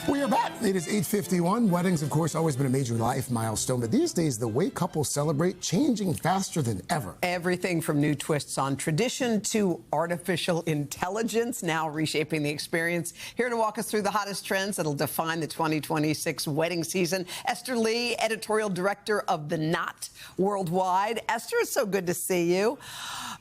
We are back. It is 8:51. Weddings, of course, always been a major life milestone, but these days the way couples celebrate changing faster than ever. Everything from new twists on tradition to artificial intelligence now reshaping the experience. Here to walk us through the hottest trends that'll define the 2026 wedding season, Esther Lee, editorial director of The Knot Worldwide. Esther, it's so good to see you.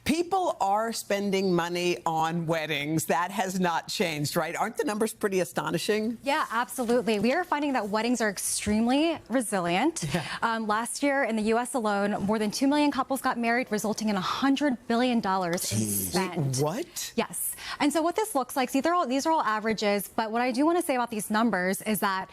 People are spending money on weddings. That has not changed, right? Aren't the numbers pretty astonishing? Yeah, absolutely. We are finding that weddings are extremely resilient. Yeah. Last year in the U.S. alone, more than 2 million couples got married, resulting in $100 billion in spend. Wait, what? Yes. And so what this looks like, see, these are all averages, but what I do want to say about these numbers is that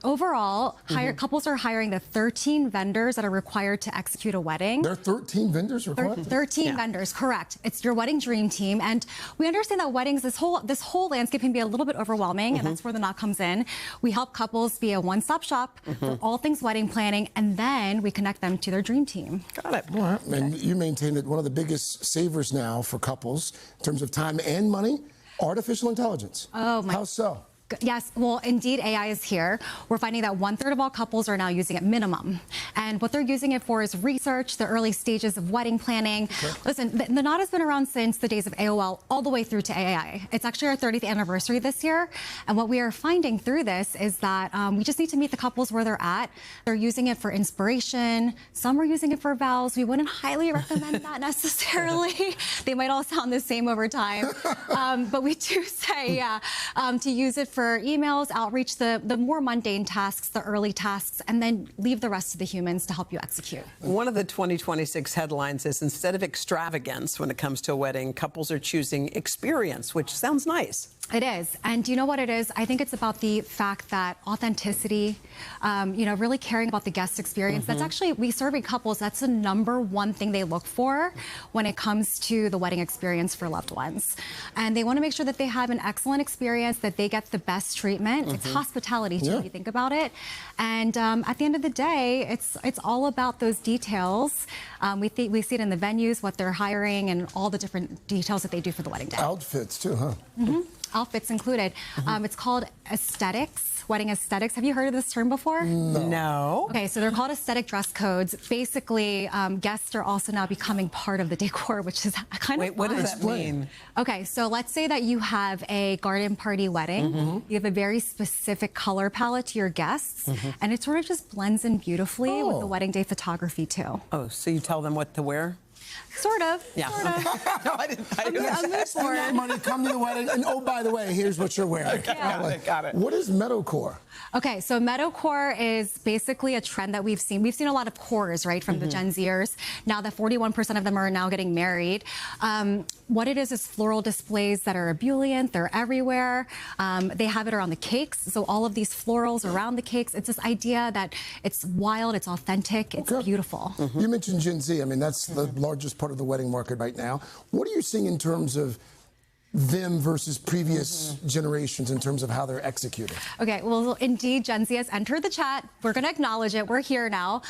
overall, couples are hiring the 13 vendors that are required to execute a wedding. There are 13 vendors required? 13 vendors, correct. It's your wedding dream team. And we understand that weddings, this whole landscape can be a little bit overwhelming, and that's where The Knot comes in. We help couples be a one-stop shop for all things wedding planning, and then we connect them to their dream team. Got it. All right. And you maintain that one of the biggest savers now for couples in terms of time and money, artificial intelligence. Oh, my. How so? Yes, well, indeed, AI is here. We're finding that 1/3 of all couples are now using it minimum. And what they're using it for is research, the early stages of wedding planning. Okay. Listen, the Knot has been around since the days of AOL all the way through to AI. It's actually our 30th anniversary this year. And what we are finding through this is that we just need to meet the couples where they're at. They're using it for inspiration. Some are using it for vows. We wouldn't highly recommend that necessarily. They might all sound the same over time. But we do say, to use it for emails, outreach, the more mundane tasks, the early tasks, and then leave the rest to the humans to help you execute. One of the 2026 headlines is instead of extravagance when it comes to a wedding, couples are choosing experience, which sounds nice. It is. And do you know what it is? I think it's about the fact that authenticity, really caring about the guest experience. That's actually, we survey couples, that's the #1 thing they look for when it comes to the wedding experience for loved ones. And they want to make sure that they have an excellent experience, that they get the best treatment. It's hospitality, too, if you think about it. And at the end of the day, it's all about those details. We see it in the venues, what they're hiring, and all the different details that they do for the wedding day. Outfits, too, huh? Outfits included. It's called aesthetics, wedding aesthetics. Have you heard of this term before? No. Okay, so they're called aesthetic dress codes. Basically, guests are also now becoming part of the decor, which is kind of Wait, what does that mean? Okay, so let's say that you have a garden party wedding. You have a very specific color palette to your guests, and it sort of just blends in beautifully with the wedding day photography, too. Oh, so you tell them what to wear? Sort of. Yeah. Sort of. No, I didn't. Spend that money, come to the wedding, and oh, by the way, here's what you're wearing. Got it. What is Meadowcore? Okay, so Meadowcore is basically a trend that we've seen. We've seen a lot of cores, right, from the Gen Zers. Now that 41% of them are now getting married. What it is floral displays that are ebullient. They're everywhere. They have it around the cakes. So all of these florals around the cakes. It's this idea that it's wild, it's authentic, it's beautiful. You mentioned Gen Z. I mean, that's the largest part of the wedding market right now. What are you seeing in terms of them versus previous generations in terms of how they're executing? Okay, well, indeed, Gen Z has entered the chat. We're going to acknowledge it. We're here now.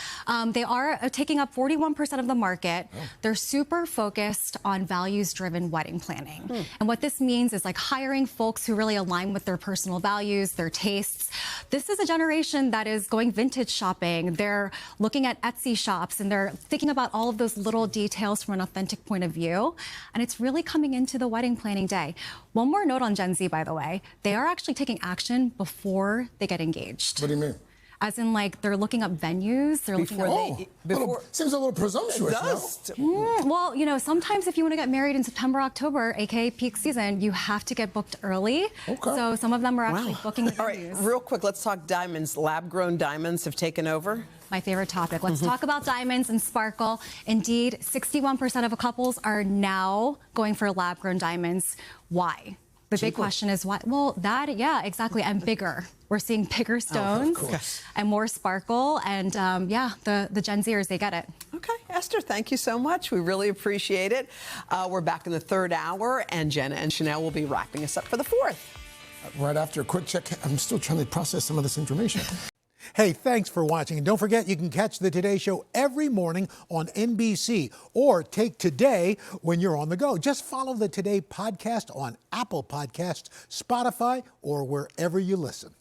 They are taking up 41% of the market. They're super focused on values-driven wedding planning. And what this means is like hiring folks who really align with their personal values, their tastes. This is a generation that is going vintage shopping. They're looking at Etsy shops, and they're thinking about all of those little details from an authentic point of view. And it's really coming into the wedding planning day. One more note on Gen Z, by the way. They are actually taking action before they get engaged. What do you mean? As in, like, they're looking up venues. They're looking up... Seems a little presumptuous, Well, sometimes if you want to get married in September, October, aka peak season, you have to get booked early. Okay. So some of them are actually booking the venues. All right, real quick, let's talk diamonds. Lab-grown diamonds have taken over. My favorite topic. Let's talk about diamonds and sparkle. Indeed, 61% of couples are now going for lab-grown diamonds. Why? The big question is why? Well, yeah, exactly, and bigger. We're seeing bigger stones and more sparkle, and the Gen Zers, they get it. Okay, Esther, thank you so much. We really appreciate it. We're back in the 3rd hour, and Jenna and Chanel will be wrapping us up for the 4th. Right after a quick check, I'm still trying to process some of this information. Hey, thanks for watching. And don't forget, you can catch the Today Show every morning on NBC or take Today when you're on the go. Just follow the Today podcast on Apple Podcasts, Spotify, or wherever you listen.